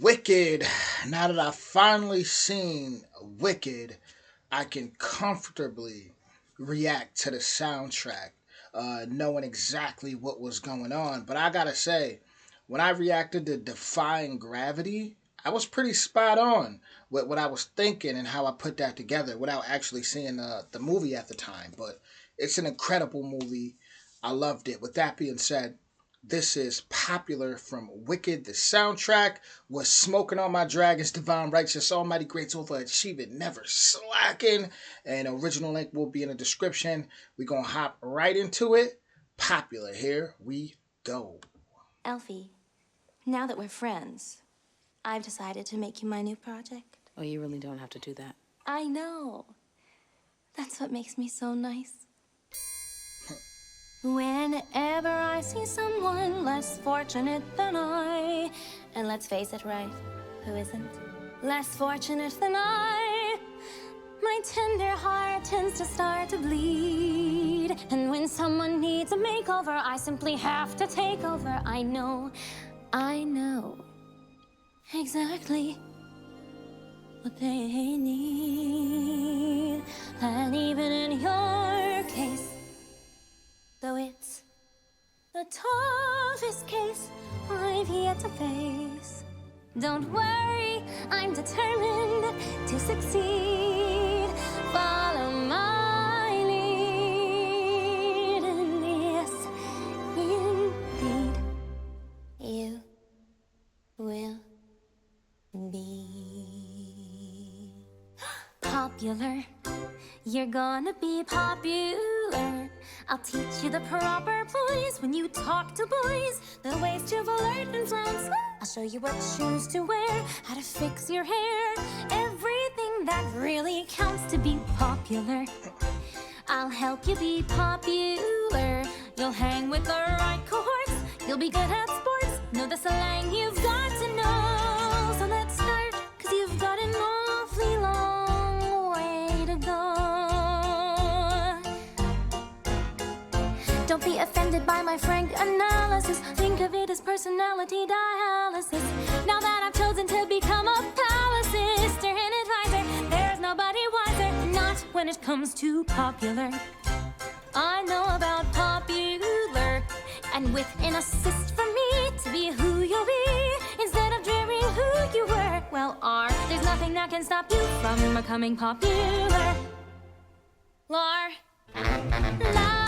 Wicked. Now that I've finally seen Wicked, I can comfortably react to the soundtrack, knowing exactly what was going on. But I gotta say, when I reacted to Defying Gravity, I was pretty spot on with what I was thinking and how I put that together without actually seeing the movie at the time. But it's an incredible movie. I loved it. With that being said, this is Popular from Wicked. The soundtrack was Smoking on My Dragons, Divine Righteous, Almighty Greats Overachieving, Never Slacking. And original link will be in the description. We're going to hop right into it. Popular, here we go. Elfie, now that we're friends, I've decided to make you my new project. Oh, you really don't have to do that. I know. That's what makes me so nice. Whenever I see someone less fortunate than I, and let's face it, right, who isn't? Less fortunate than I, my tender heart tends to start to bleed. And when someone needs a makeover, I simply have to take over. I know exactly what they need. And even in your case, though it's the toughest case I've yet to face, don't worry, I'm determined to succeed. Follow my lead, and yes, indeed, you will be popular. You're gonna be popular. I'll teach you the proper poise when you talk to boys, the ways to flirt and flounce. I'll show you what shoes to wear, how to fix your hair, everything that really counts to be popular. I'll help you be popular. You'll hang with the right cohorts. You'll be good at sports. Know the slang you've got to know. So let's start, 'cause you've got an awfully long way to go. Don't be offended by my frank analysis. Think of it as personality dialysis. Now that I've chosen to become a palace sister and advisor, there's nobody wiser, not when it comes to popular. I know about popular, and with an assist from me to be who you'll be, instead of dreaming who you were, well, there's nothing that can stop you from becoming popular. Lar, la.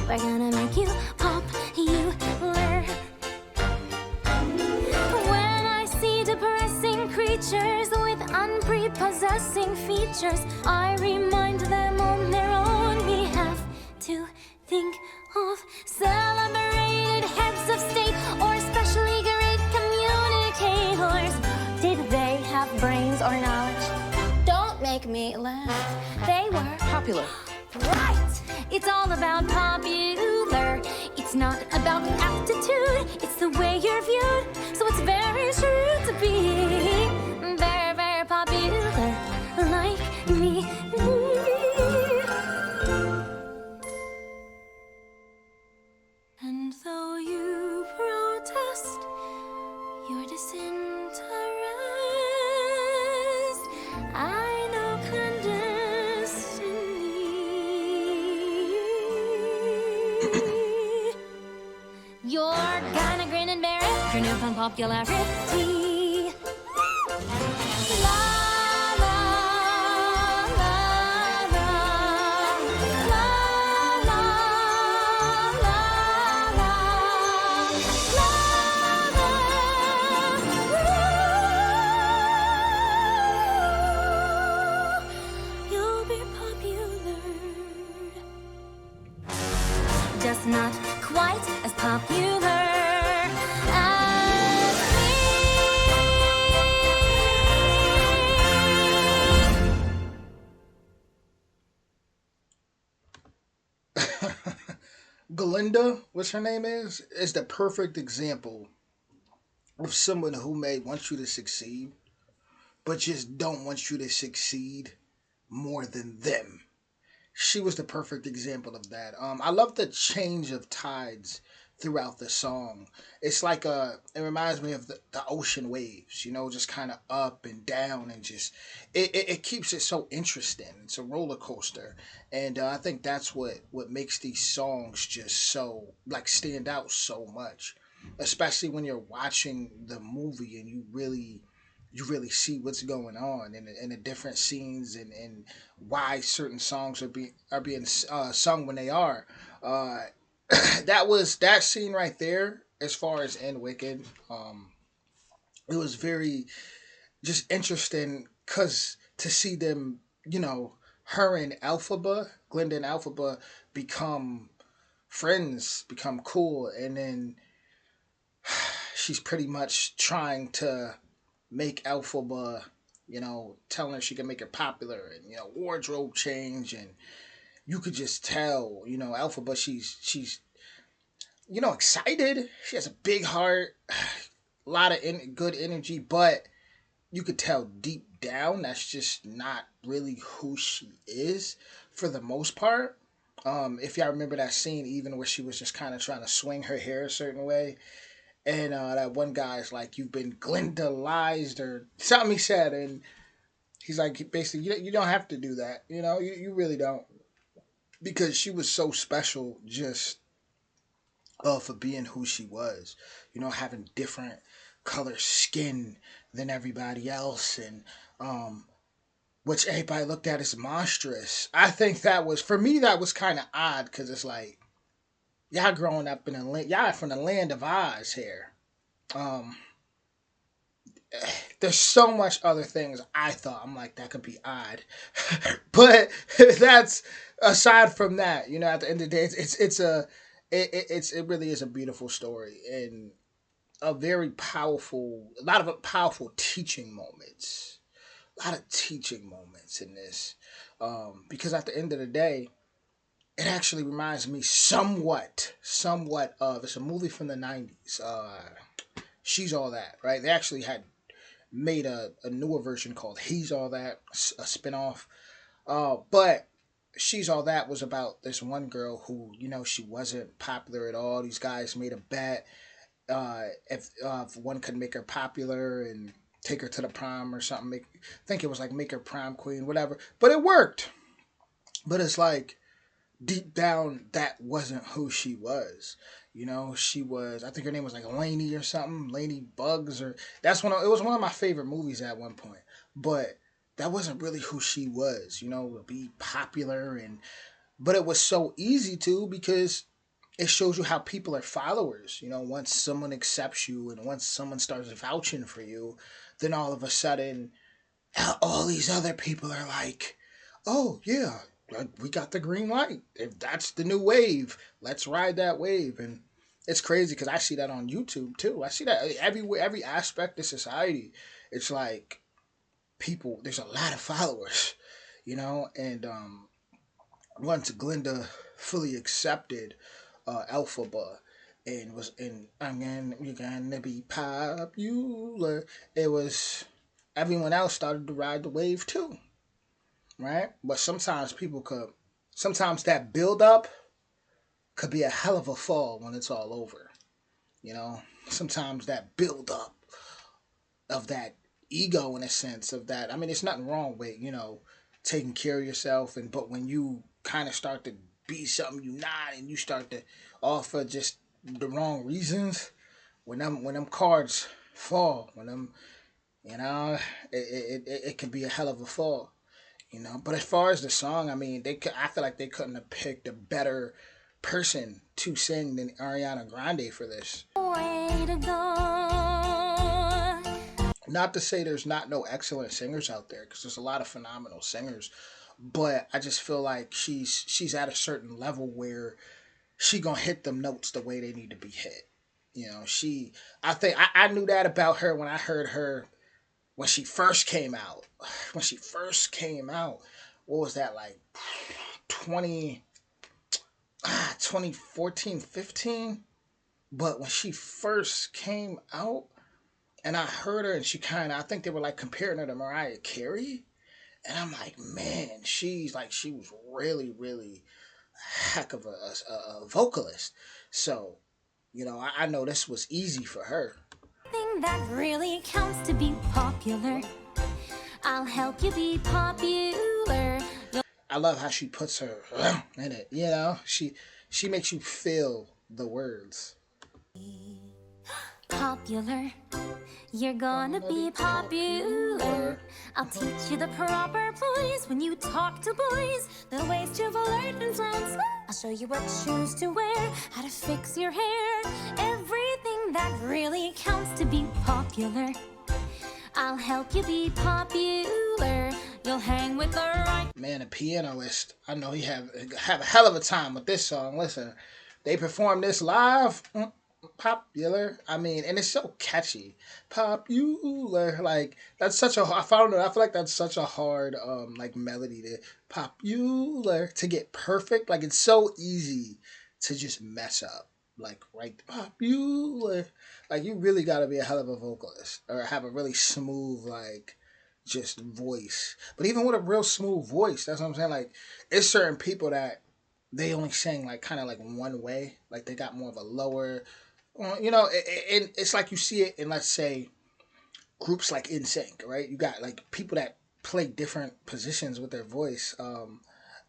We're gonna make you popular. When I see depressing creatures with unprepossessing features, I remind them on their own behalf to think of celebrated heads of state or especially great communicators. Did they have brains or knowledge? Don't make me laugh. They were Popular. right. It's all about popular. It's not about aptitude. It's the way you're viewed. So it's very true to be very, very popular like me. And though you protest your disinterest, I know clandestiny. You're gonna grin and bear it, your newfound popularity. La la la la la la la la la. You'll be popular, just not quite as popular as me. Glinda, what's her name is the perfect example of someone who may want you to succeed, but just don't want you to succeed more than them. She was the perfect example of that. I love the change of tides throughout the song. It's like it reminds me of the ocean waves, you know, just kind of up and down, and just it keeps it so interesting. It's a roller coaster, and I think that's what makes these songs just so like stand out so much, especially when you're watching the movie and you really see what's going on in the different scenes, and why certain songs are being sung when they are. Uh, that was that scene right there. As far as in Wicked, it was very just interesting because to see them, her and Alphaba, Glinda and Alphaba, become friends, become cool, and then she's pretty much trying to make Alphaba, telling her she can make her popular, and wardrobe change, and you could just tell, Alphaba, she's excited. She has a big heart, a lot of good energy, but you could tell deep down that's just not really who she is for the most part. If y'all remember that scene, even where she was just kind of trying to swing her hair a certain way, and that one guy's like, "You've been Glendalized," or something he said, and he's like, basically, you don't have to do that. You really don't, because she was so special just for being who she was. Having different color skin than everybody else, and which everybody looked at as monstrous. I think that was, for me, that was kind of odd, because it's like, y'all growing up in the land, y'all from the land of Oz here. Um, there's so much other things I thought, I'm like, that could be odd, but that's aside from that. At the end of the day, it really is a beautiful story, and a lot of powerful teaching moments, a lot of teaching moments in this, because at the end of the day, it actually reminds me somewhat of, it's a movie from the 90s. She's All That, right? They actually had made a newer version called He's All That, a spinoff. But She's All That was about this one girl who, she wasn't popular at all. These guys made a bet, if one could make her popular and take her to the prom or something. I think it was like make her prom queen, whatever. But it worked. But it's like, deep down, that wasn't who she was. She was, I think her name was like Lainey or something, Lainey Bugs, or it was one of my favorite movies at one point. But that wasn't really who she was, to be popular, but it was so easy to, because it shows you how people are followers. Once someone accepts you and once someone starts vouching for you, then all of a sudden, all these other people are like, oh, yeah, we got the green light. If that's the new wave, let's ride that wave. And it's crazy because I see that on YouTube too. I see that everywhere, every aspect of society. It's like people, there's a lot of followers, and once Glinda fully accepted Elphaba and was in, you're gonna be popular, it was, everyone else started to ride the wave too, right? But sometimes that build up could be a hell of a fall when it's all over, you know? Sometimes that build up of that ego, in a sense, of that, I mean, it's nothing wrong with, taking care of yourself, but when you kind of start to be something you not, and you start to offer just the wrong reasons, when them cards fall, when them, you know, it can be a hell of a fall. But as far as the song, I mean, I feel like they couldn't have picked a better person to sing than Ariana Grande for this. Way to go. Not to say there's not no excellent singers out there, because there's a lot of phenomenal singers, but I just feel like she's at a certain level where she gonna hit them notes the way they need to be hit. I think I knew that about her when I heard her when she first came out. When she first came out, what was that, like 20 2014, 15? But when she first came out and I heard her, and I think they were like comparing her to Mariah Carey. And I'm like, man, she was really, really heck of a vocalist. So, I know this was easy for her. Thing that really counts to be popular. I'll help you be popular. I love how she puts her in it. She makes you feel the words. Popular. You're gonna be popular. I'll teach you the proper ploys when you talk to boys. The ways to flirt and sound. I'll show you what shoes to wear, how to fix your hair. Everything that really counts to be popular. I'll help you be popular. You'll hang with the right. Man, a pianist. I know he have a hell of a time with this song. Listen, they performed this live. Popular. I mean, and it's so catchy. Popular. Like that's such a. I found it. I feel like that's such a hard like melody to popular to get perfect. Like it's so easy to just mess up. Like right, popular. Like you really got to be a hell of a vocalist or have a really smooth like just voice. But even with a real smooth voice, that's what I'm saying. Like it's certain people that they only sing like kind of like one way. Like they got more of a lower. And it's like you see it in, let's say, groups like NSYNC, right? You got like people that play different positions with their voice. You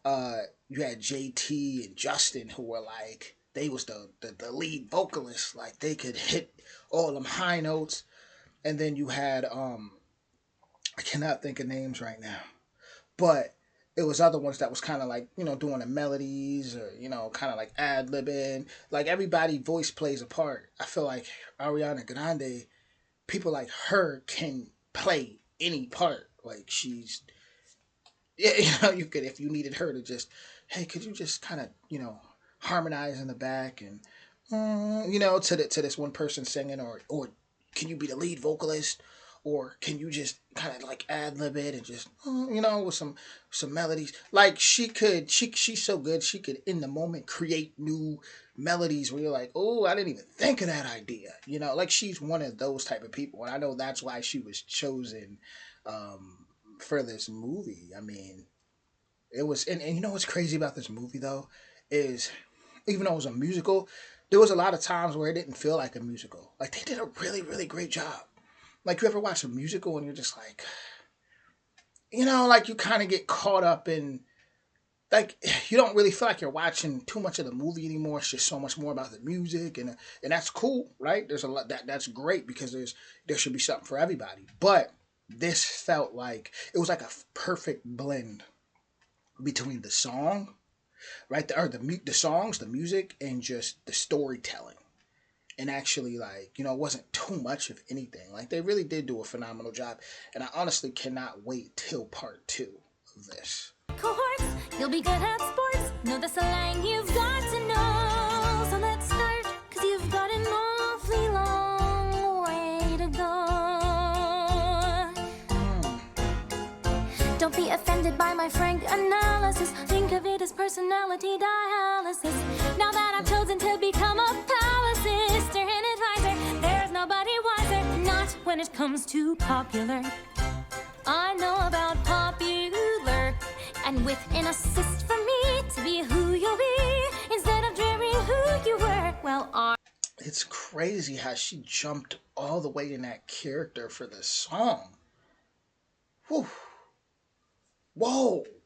had JT and Justin who were like they was the lead vocalist, like they could hit all them high notes. And then you had I cannot think of names right now, but it was other ones that was kind of like doing the melodies or kind of like ad libbing. Like everybody voice plays a part. I feel like Ariana Grande, people like her can play any part. Like she's yeah, you could if you needed her to just hey, could you just kind of harmonize in the back and to this one person singing or can you be the lead vocalist or can you just kind of like ad lib it and just with some melodies like she's so good she could in the moment create new melodies where you're like oh I didn't even think of that idea like she's one of those type of people and I know that's why she was chosen for this movie. I mean it was and you know what's crazy about this movie though is even though it was a musical there was a lot of times where it didn't feel like a musical. Like they did a really really great job. Like you ever watch a musical and you're just like, like you kind of get caught up in, like you don't really feel like you're watching too much of the movie anymore. It's just so much more about the music and that's cool, right? There's a lot that's great because there should be something for everybody. But this felt like it was like a perfect blend between the song, right? The songs, the music, and just the storytelling. And actually it wasn't too much of anything. Like they really did do a phenomenal job and I honestly cannot wait till part 2 of this. Cohorts, you'll be good at sports. Know the slang you've got to know. So let's start, cause you've got an awfully long way to go. Don't be offended by my frank analysis. Think of it as personality dialysis. Now that I've chosen to become a pal sister and advisor, there's nobody wiser. Not when it comes to popular. I know about popular, and with an assist from me to be who you'll be instead of dreaming who you were. Well, it's crazy how she jumped all the way in that character for the song. Whew.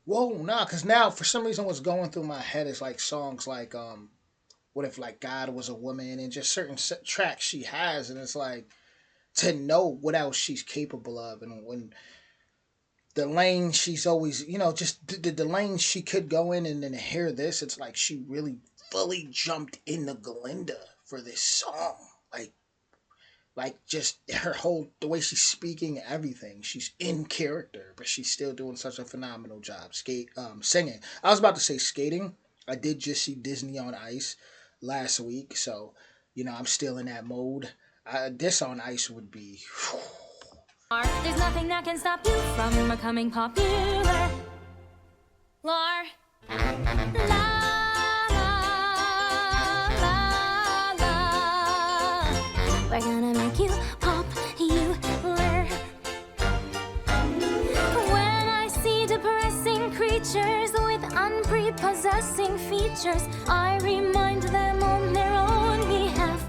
Nah, because now for some reason what's going through my head is like songs like what if like God was a woman and just certain tracks she has and it's like to know what else she's capable of and when the lane she's always just the lane she could go in and then hear this it's like she really fully jumped into Glinda for this song like just her whole the way she's speaking everything she's in character but she's still doing such a phenomenal job singing. I was about to say skating. I did just see Disney on Ice last week so I'm still in that mode. This on Ice would be there's nothing that can stop you from becoming popular. Lar. La. We're gonna make you popular. When I see depressing creatures with unprepossessing features, I remind them on their own behalf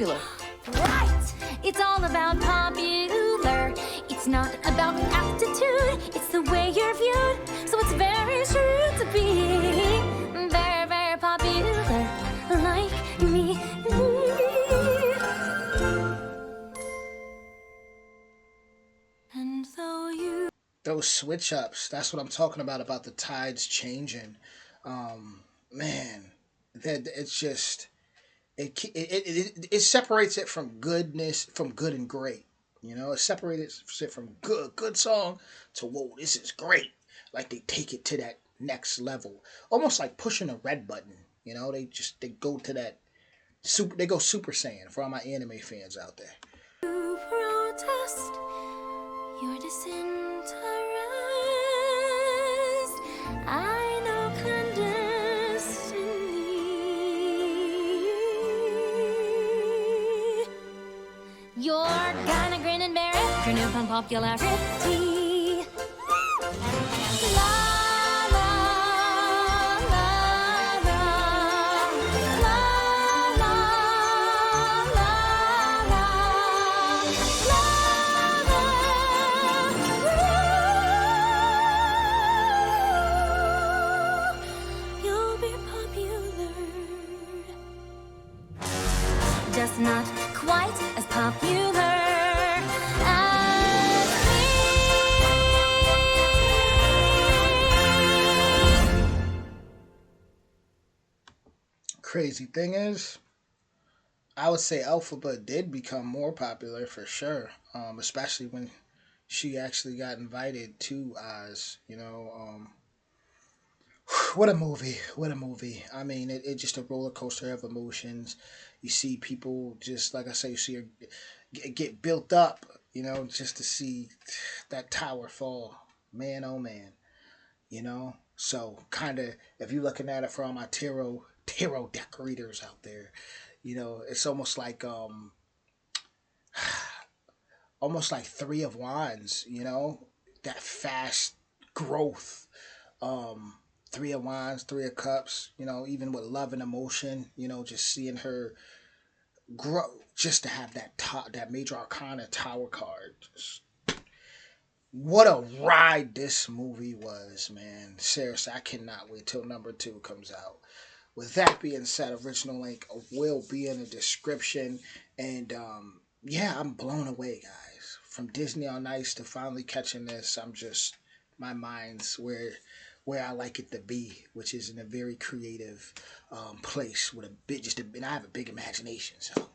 popular. Right! It's all about popular. It's not about aptitude, it's the way you're viewed. So it's very true to be very, very popular, like me. And though you Those switch ups, that's what I'm talking about the tides changing. Man, that it's just it separates it from goodness, from good and great. You know, it separates it from good song to whoa, this is great. Like they take it to that next level, almost like pushing a red button. You know, they go to that super, they go Super Saiyan for all my anime fans out there. protest, you're disinterest. I know clandestiny. You're gonna grin and bear it, turn up on popularity. La la la la la la la la you'll be popular, just not quite as popular as me. Crazy thing is, I would say Alphaba did become more popular for sure, especially when she actually got invited to Oz. You know, what a movie! What a movie! I mean, it just a roller coaster of emotions. You see people just like I say, you see her get built up. You know, just to see that tower fall. Man, oh man. You know, so kind of if you're looking at it for all my tarot deck readers out there, you know, it's almost like Three of Wands. You know, that fast growth. Um, Three of Wands, Three of Cups. You know, even with love and emotion. You know, just seeing her grow, just to have that major arcana tower card. What a ride this movie was, man. Seriously, I cannot wait till number two comes out. With that being said, original link will be in the description. And yeah, I'm blown away, guys. From Disney on Ice to finally catching this, I'm just my mind's where I like it to be, which is in a very creative place with a big, and I have a big imagination. So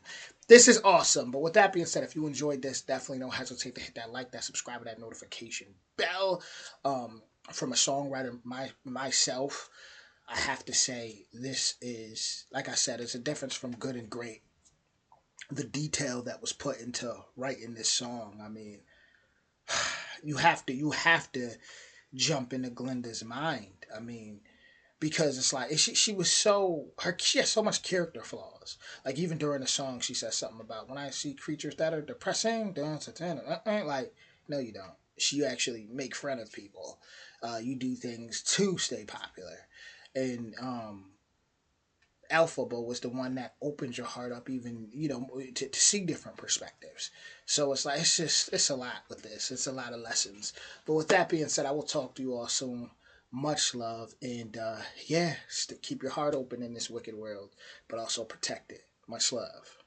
this is awesome. But with that being said, if you enjoyed this, definitely don't hesitate to hit that like, that subscribe, and that notification bell. From a songwriter myself, I have to say this is, like I said, it's a difference from good and great. The detail that was put into writing this song. I mean, you have to jump into Glinda's mind. I mean, because it's like she was she has so much character flaws. Like even during the song, she says something about when I see creatures that are depressing, like no, you don't. You actually make friend of people. You do things to stay popular, and Alphaba was the one that opens your heart up, even to see different perspectives. So it's like it's a lot with this. It's a lot of lessons. But with that being said, I will talk to you all soon. Much love, and yeah, keep your heart open in this wicked world, but also protect it. Much love.